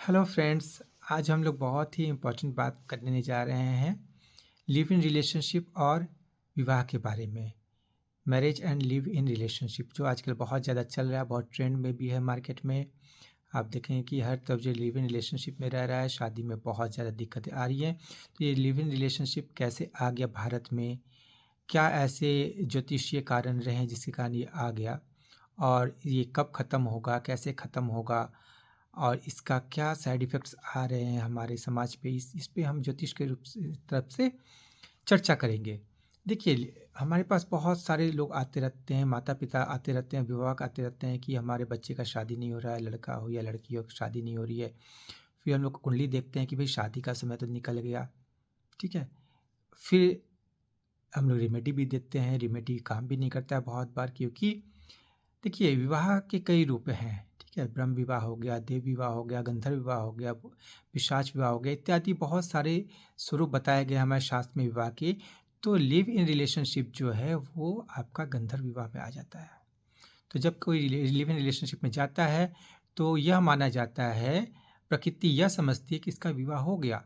Hello friends. आज हम लोग बहुत ही इम्पोर्टेंट बात करने जा रहे हैं लिव इन रिलेशनशिप और विवाह के बारे में। Marriage and live in relationship जो आजकल बहुत ज़्यादा चल रहा है, बहुत ट्रेंड में भी है मार्केट में। आप देखेंगे कि हर तरफ जो लिव इन रिलेशनशिप में रह रहा है, शादी में बहुत ज़्यादा दिक्कतें आ रही हैं। तो ये लिव इन रिलेशनशिप कैसे आ गया भारत में? क्या ऐसे ज्योतिषीय कारण रहे हैं जिसके कारण ये आ गया? और ये कब ख़त्म होगा, कैसे ख़त्म होगा और इसका क्या साइड इफ़ेक्ट्स आ रहे हैं हमारे समाज पे, इस पे हम ज्योतिष के रूप से तरफ से चर्चा करेंगे। देखिए, हमारे पास बहुत सारे लोग आते रहते हैं, माता-पिता आते रहते हैं, अभिभावक आते रहते हैं कि हमारे बच्चे का शादी नहीं हो रहा है, लड़का हो या लड़की हो, शादी नहीं हो रही है। फिर हम लोग कुंडली देखते हैं कि भई शादी का समय तो निकल गया, ठीक है? फिर हम लोग रेमेडी भी देते हैं, रेमेडी काम भी नहीं करता है बहुत बार, क्योंकि देखिए, विवाह के कई रूप हैं, ठीक है? ब्रह्म विवाह हो गया, देव विवाह हो गया, गंधर्व विवाह हो गया, पिशाच विवाह हो गया, इत्यादि बहुत सारे स्वरूप बताए गए हमारे शास्त्र में विवाह के। तो लिव इन रिलेशनशिप जो है वो आपका गंधर्व विवाह में आ जाता है। तो जब कोई लिव इन रिलेशनशिप में जाता है तो यह माना जाता है, प्रकृति यह समझती है कि इसका विवाह हो गया।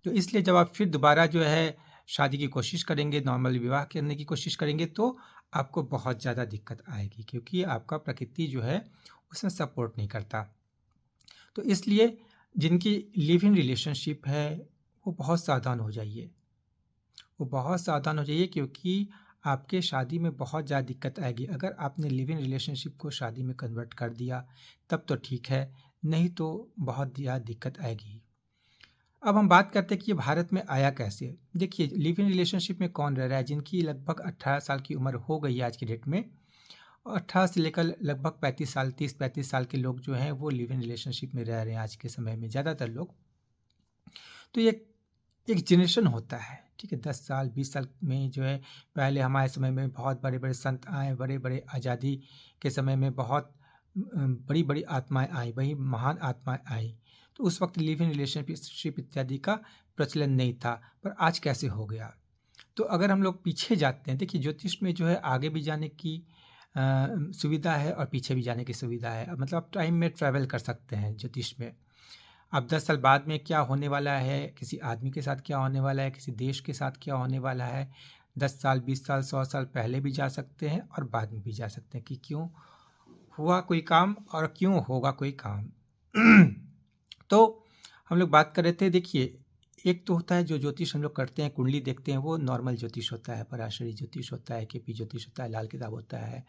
तो इसलिए जब आप फिर दोबारा जो है शादी की कोशिश करेंगे, नॉर्मल विवाह करने की कोशिश करेंगे, तो आपको बहुत ज़्यादा दिक्कत आएगी, क्योंकि आपका प्रकृति जो है उसमें सपोर्ट नहीं करता। तो इसलिए जिनकी लिव इन रिलेशनशिप है वो बहुत सावधान हो जाइए। वो बहुत सावधान हो जाइए, क्योंकि आपके शादी में बहुत ज़्यादा दिक्कत आएगी। अगर आपने लिव इन रिलेशनशिप को शादी में कन्वर्ट कर दिया तब तो ठीक है, नहीं तो बहुत ज़्यादा दिक्कत आएगी। अब हम बात करते हैं कि ये भारत में आया कैसे? देखिए, लिव इन रिलेशनशिप में कौन रह रहा है? जिनकी लगभग 18 साल की उम्र हो गई है आज की डेट में, और 18 से लेकर लगभग 35 साल, 30-35 साल के लोग जो हैं वो लिव इन रिलेशनशिप में रह रहे हैं आज के समय में, ज़्यादातर लोग। तो ये एक जनरेशन होता है, ठीक है? 10 साल, 20 साल में जो है, पहले हमारे समय में बहुत बड़े-बड़े संत आए, बड़े-बड़े आज़ादी के समय में बहुत बड़ी-बड़ी आत्माएँ आई, बड़ी महान आत्माएँ आई। तो उस वक़्त लिव इन रिलेशनशिप इत्यादि का प्रचलन नहीं था, पर आज कैसे हो गया? तो अगर हम लोग पीछे जाते हैं, देखिए ज्योतिष में जो है आगे भी जाने की सुविधा है और पीछे भी जाने की सुविधा है। मतलब आप टाइम में ट्रैवल कर सकते हैं ज्योतिष में। अब 10 साल बाद में क्या होने वाला है, किसी आदमी के साथ क्या होने वाला है, किसी देश के साथ क्या होने वाला है, 10 साल, 20 साल, 100 साल पहले भी जा सकते हैं और बाद में भी जा सकते हैं कि क्यों हुआ कोई काम और क्यों होगा कोई काम। तो हम लोग बात कर रहे थे, देखिए, एक तो होता है जो ज्योतिष हम लोग करते हैं, कुंडली देखते हैं, वो नॉर्मल ज्योतिष होता है, पराशरी ज्योतिष होता है, केपी ज्योतिष होता है, लाल किताब होता है,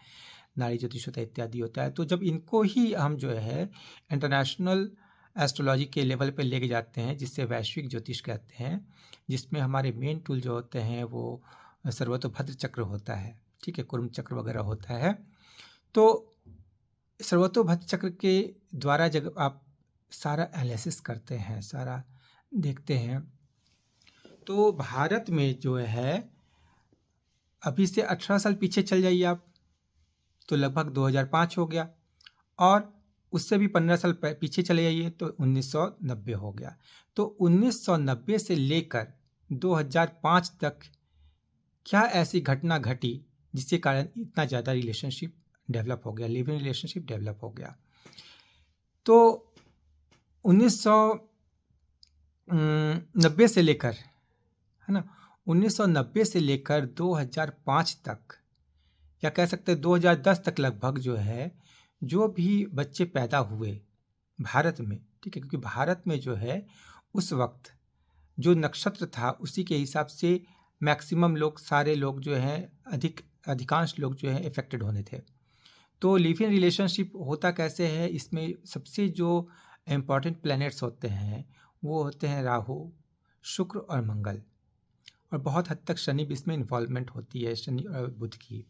नाड़ी ज्योतिष होता है, इत्यादि होता है। तो जब इनको ही हम जो है इंटरनेशनल एस्ट्रोलॉजी के लेवल पे लेके जाते हैं, जिससे वैश्विक ज्योतिष कहते हैं, जिसमें हमारे मेन टूल जो होते हैं वो सर्वतोभद्र चक्र होता है, ठीक है? कुर्म चक्र वगैरह होता है। तो सर्वतोभद्र चक्र के द्वारा जब आप सारा एनालिसिस करते हैं, सारा देखते हैं, तो भारत में जो है, अभी से 18 साल पीछे चल जाइए आप, तो लगभग 2005 हो गया, और उससे भी 15 साल पीछे चले जाइए तो 1990 हो गया। तो 1990 से लेकर 2005 तक क्या ऐसी घटना घटी जिसके कारण इतना ज़्यादा रिलेशनशिप डेवलप हो गया, लिव इन रिलेशनशिप डेवलप हो गया? तो 1990 से लेकर, है ना, 1990 से लेकर 2005 तक, या कह सकते हैं 2010 तक लगभग जो है, जो भी बच्चे पैदा हुए भारत में, ठीक है? क्योंकि भारत में जो है उस वक़्त जो नक्षत्र था उसी के हिसाब से मैक्सिमम लोग, सारे लोग जो हैं, अधिकांश लोग जो हैं अफ़ेक्टेड होने थे। तो लिव इन रिलेशनशिप होता कैसे है? इसमें सबसे जो इम्पोर्टेंट प्लैनेट्स होते हैं वो होते हैं राहु, शुक्र और मंगल, और बहुत हद तक शनि भी इसमें इन्वॉल्वमेंट होती है, शनि और बुध की।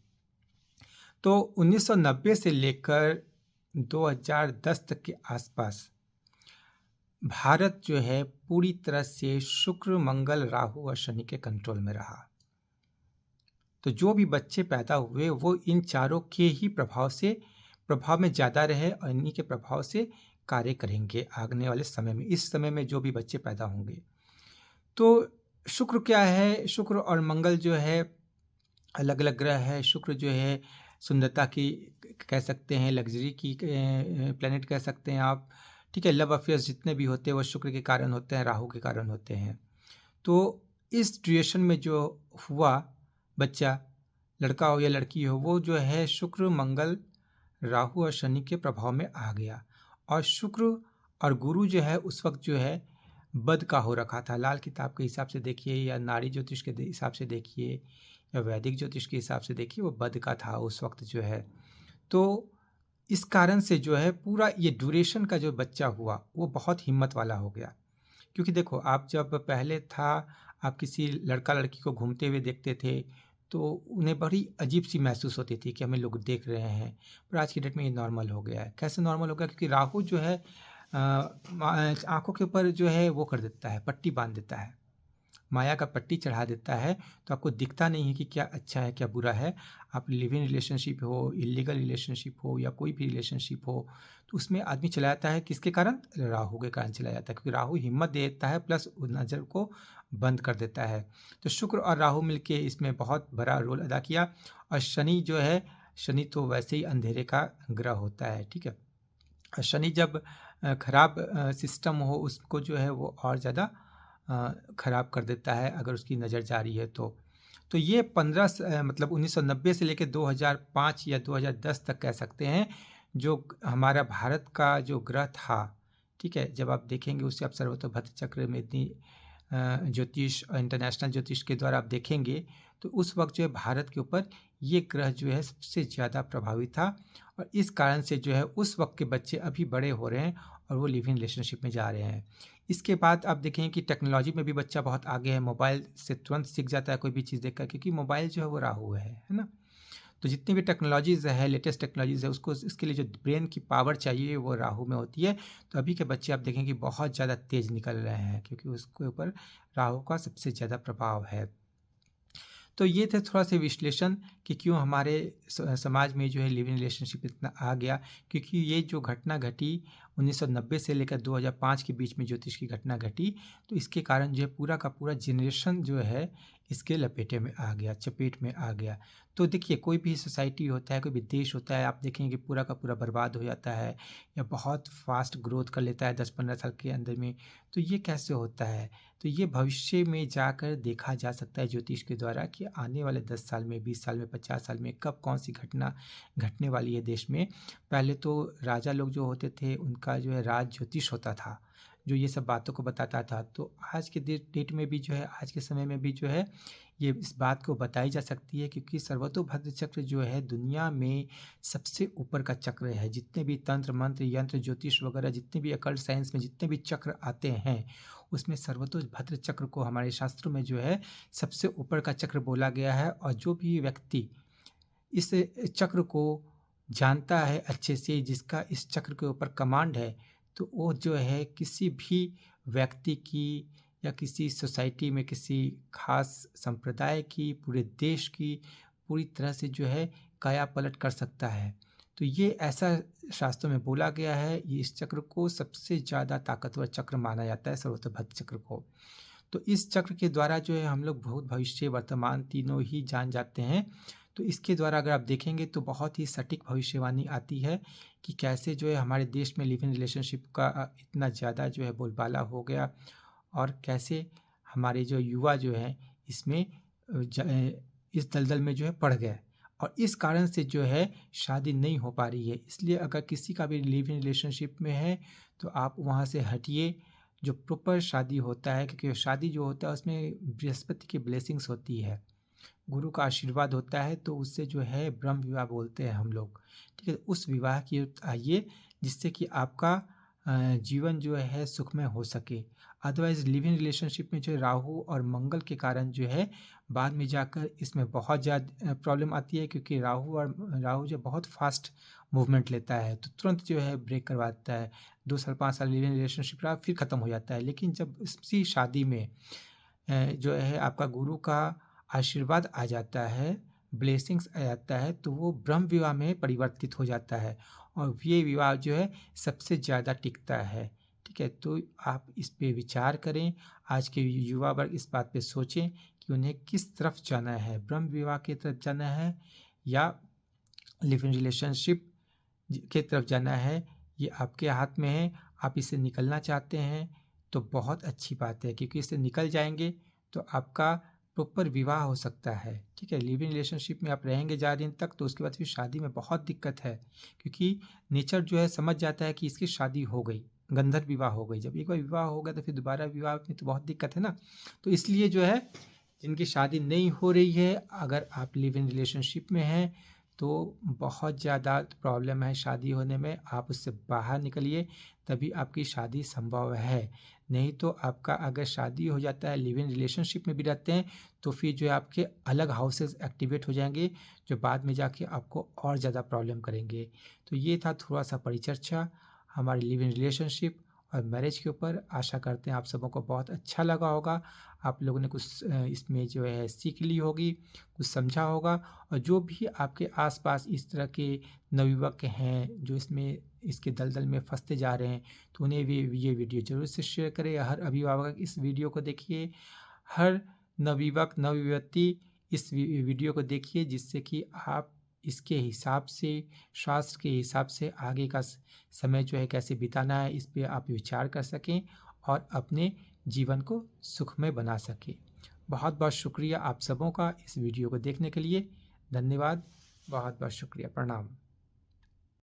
तो 1990 से लेकर 2010 तक के आसपास भारत जो है पूरी तरह से शुक्र, मंगल, राहु और शनि के कंट्रोल में रहा। तो जो भी बच्चे पैदा हुए वो इन चारों के ही प्रभाव में ज़्यादा रहे, और इन्हीं के प्रभाव से कार्य करेंगे आने वाले समय में, इस समय में जो भी बच्चे पैदा होंगे। तो शुक्र क्या है? शुक्र और मंगल जो है अलग-अलग ग्रह है। शुक्र जो है सुंदरता की कह सकते हैं, लग्ज़री की प्लैनेट कह सकते हैं आप, ठीक है, लव अफेयर्स जितने भी होते हैं वो शुक्र के कारण होते हैं, राहु के कारण होते हैं। तो इस ड्यूरेशन में जो हुआ बच्चा, लड़का हो या लड़की हो, वो जो है शुक्र, मंगल, राहु और शनि के प्रभाव में आ गया। और शुक्र और गुरु जो है उस वक्त जो है बद का हो रखा था। लाल किताब के हिसाब से देखिए या नाड़ी ज्योतिष के हिसाब से देखिए या वैदिक ज्योतिष के हिसाब से देखिए, वो बद का था उस वक्त जो है। तो इस कारण से जो है पूरा ये ड्यूरेशन का जो बच्चा हुआ वो बहुत हिम्मत वाला हो गया। क्योंकि देखो, आप जब पहले था, आप किसी लड़का लड़की को घूमते हुए देखते थे तो उन्हें बड़ी अजीब सी महसूस होती थी कि हमें लोग देख रहे हैं। पर आज की डेट में ये नॉर्मल हो गया है। कैसे नॉर्मल हो गया? क्योंकि राहु जो है आंखों के ऊपर जो है वो कर देता है, पट्टी बांध देता है, माया का पट्टी चढ़ा देता है। तो आपको दिखता नहीं है कि क्या अच्छा है क्या बुरा है। आप लिव इन रिलेशनशिप हो, इलीगल रिलेशनशिप हो या कोई भी रिलेशनशिप हो, तो उसमें आदमी चला जाता है किसके कारण? राहु के कारण चला जाता है, क्योंकि राहु हिम्मत देता है प्लस नज़र को बंद कर देता है। तो शुक्र और राहु मिलके इसमें बहुत बड़ा रोल अदा किया। और शनि जो है, शनि तो वैसे ही अंधेरे का ग्रह होता है, ठीक है। और शनि जब खराब सिस्टम हो उसको जो है वो और ज़्यादा ख़राब कर देता है अगर उसकी नज़र जा रही है तो। तो ये 15 मतलब 1990 से लेकर 2005 या 2010 तक कह सकते हैं, जो हमारा भारत का जो ग्रह था, ठीक है। जब आप देखेंगे उससे आप सर्वतोभद्र चक्र में इतनी ज्योतिष इंटरनेशनल ज्योतिष के द्वारा आप देखेंगे तो उस वक्त जो है भारत के ऊपर ये ग्रह जो है सबसे ज़्यादा प्रभावी था। और इस कारण से जो है उस वक्त के बच्चे अभी बड़े हो रहे हैं और वो लिव इन रिलेशनशिप में जा रहे हैं। इसके बाद आप देखेंगे कि टेक्नोलॉजी में भी बच्चा बहुत आगे है, मोबाइल से तुरंत सीख जाता है कोई भी चीज़ देखकर, क्योंकि मोबाइल जो है वो राहु है ना। तो जितनी भी टेक्नोलॉजीज़ है, लेटेस्ट टेक्नोलॉजीज़ है, उसको इसके लिए जो ब्रेन की पावर चाहिए वो राहु में होती है। तो अभी के बच्चे आप देखेंगे बहुत ज़्यादा तेज़ निकल रहे हैं, क्योंकि उसके ऊपर राहु का सबसे ज़्यादा प्रभाव है। तो ये थे थोड़ा सा विश्लेषण कि क्यों हमारे समाज में जो है लिव इन रिलेशनशिप इतना आ गया। क्योंकि ये जो घटना घटी 1990 से लेकर 2005 के बीच में ज्योतिष की घटना घटी, तो इसके कारण जो है पूरा का पूरा जनरेशन जो है इसके लपेटे में आ गया, चपेट में आ गया। तो देखिए, कोई भी सोसाइटी होता है, कोई भी देश होता है, आप देखेंगे पूरा का पूरा बर्बाद हो जाता है या बहुत फास्ट ग्रोथ कर लेता है 10-15 साल के अंदर में। तो ये कैसे होता है? तो ये भविष्य में जाकर देखा जा सकता है ज्योतिष के द्वारा कि आने वाले 10 साल में, 20 साल में, 50 साल में कब कौन सी घटना घटने वाली है देश में। पहले तो राजा लोग जो होते थे उनका जो है राज ज्योतिष होता था, जो ये सब बातों को बताता था। तो आज के डेट में भी जो है, आज के समय में भी जो है ये इस बात को बताई जा सकती है, क्योंकि सर्वतोभद्र चक्र जो है दुनिया में सबसे ऊपर का चक्र है। जितने भी तंत्र मंत्र यंत्र ज्योतिष वगैरह, जितने भी अकल्ट साइंस में जितने भी चक्र आते हैं, उसमें सर्वतोभद्र चक्र को हमारे शास्त्रों में जो है सबसे ऊपर का चक्र बोला गया है। और जो भी व्यक्ति इस चक्र को जानता है अच्छे से, जिसका इस चक्र के ऊपर कमांड है, तो वो जो है किसी भी व्यक्ति की या किसी सोसाइटी में किसी खास संप्रदाय की, पूरे देश की पूरी तरह से जो है काया पलट कर सकता है। तो ये ऐसा शास्त्रों में बोला गया है। ये इस चक्र को सबसे ज़्यादा ताकतवर चक्र माना जाता है, सर्वतोभद्र चक्र को। तो इस चक्र के द्वारा जो है हम लोग भूत भविष्य वर्तमान तीनों ही जान जाते हैं। तो इसके द्वारा अगर आप देखेंगे तो बहुत ही सटीक भविष्यवाणी आती है कि कैसे जो है हमारे देश में लिव इन रिलेशनशिप का इतना ज़्यादा जो है बोलबाला हो गया, और कैसे हमारे जो युवा जो हैं इसमें इस दलदल में जो है पड़ गए। और इस कारण से जो है शादी नहीं हो पा रही है। इसलिए अगर किसी का भी लिव इन रिलेशनशिप में है तो आप वहाँ से हटिए। जो प्रॉपर शादी होता है, क्योंकि शादी जो होता है उसमें बृहस्पति की ब्लेसिंग्स होती है, गुरु का आशीर्वाद होता है, तो उससे जो है ब्रह्म विवाह बोलते हैं हम लोग, ठीक है। उस विवाह की ओर आइए जिससे कि आपका जीवन जो है सुखमय हो सके। अदरवाइज लिव इन रिलेशनशिप में जो है राहु और मंगल के कारण जो है बाद में जाकर इसमें बहुत ज़्यादा प्रॉब्लम आती है, क्योंकि राहु जो बहुत फास्ट मूवमेंट लेता है, तो तुरंत जो है ब्रेक करवा देता है। 2 साल 5 साल लिव इन रिलेशनशिप रहा फिर ख़त्म हो जाता है। लेकिन जब इसी शादी में जो है आपका गुरु का आशीर्वाद आ जाता है, ब्लेसिंग्स आ जाता है, तो वो ब्रह्म विवाह में परिवर्तित हो जाता है। और ये विवाह जो है सबसे ज़्यादा टिकता है, ठीक है। तो आप इस पे विचार करें। आज के युवा वर्ग इस बात पे सोचें कि उन्हें किस तरफ जाना है, ब्रह्म विवाह की तरफ जाना है या लिव इन रिलेशनशिप की तरफ जाना है। ये आपके हाथ में है। आप इससे निकलना चाहते हैं तो बहुत अच्छी बात है, क्योंकि इससे निकल जाएंगे तो आपका प्रॉपर विवाह हो सकता है। ठीक है, लिव इन रिलेशनशिप में आप रहेंगे ज़्यादा दिन तक तो उसके बाद फिर शादी में बहुत दिक्कत है, क्योंकि नेचर जो है समझ जाता है कि इसकी शादी हो गई, गंधर्व विवाह हो गई। जब एक बार विवाह हो गया तो फिर दोबारा विवाह में तो बहुत दिक्कत है ना। तो इसलिए जो है जिनकी शादी नहीं हो रही है, अगर आप लिव इन रिलेशनशिप में हैं तो बहुत ज़्यादा प्रॉब्लम है शादी होने में, आप उससे बाहर निकलिए, तभी आपकी शादी संभव है। नहीं तो आपका अगर शादी हो जाता है, लिव इन रिलेशनशिप में भी रहते हैं, तो फिर जो है आपके अलग हाउसेस एक्टिवेट हो जाएंगे, जो बाद में जाके आपको और ज़्यादा प्रॉब्लम करेंगे। तो ये था थोड़ा सा परिचर्चा हमारी लिव इन रिलेशनशिप और मैरिज के ऊपर। आशा करते हैं आप सबों को बहुत अच्छा लगा होगा, आप लोगों ने कुछ इसमें जो है सीख ली होगी, कुछ समझा होगा। और जो भी आपके आसपास इस तरह के नवयुवक हैं जो इसमें इसके दलदल में फंसते जा रहे हैं, तो उन्हें भी ये वीडियो ज़रूर से शेयर करें। हर अभिभावक इस वीडियो को देखिए, हर नवयुवक नवयुवती इस वीडियो को देखिए, जिससे कि आप इसके हिसाब से, शास्त्र के हिसाब से आगे का समय जो है कैसे बिताना है, इस पे आप विचार कर सकें और अपने जीवन को सुखमय बना सकें। बहुत बहुत शुक्रिया आप सबों का इस वीडियो को देखने के लिए। धन्यवाद, बहुत बहुत शुक्रिया, प्रणाम।